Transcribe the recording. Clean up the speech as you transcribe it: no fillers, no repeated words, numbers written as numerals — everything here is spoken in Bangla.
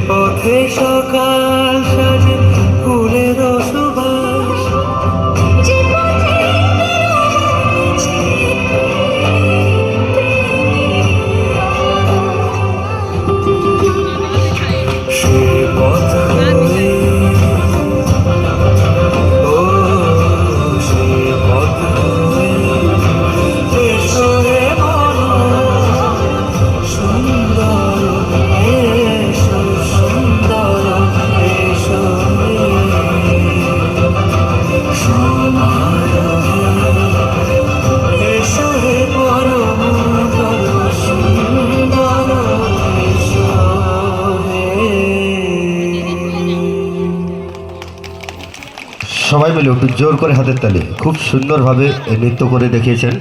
পথে সকাল সাজে ফুলের সুবাস, যে পথে সে পথ হয়ে ও সে পথ হয়ে এসো হে বলো সুন্দর এসো সুন্দর এসো এসো হে পরম সুন্দর এসো হে। সবাই মিলে একটু জোর করে হাতের তালি। খুব সুন্দরভাবে নৃত্য করে দেখিয়েছেন।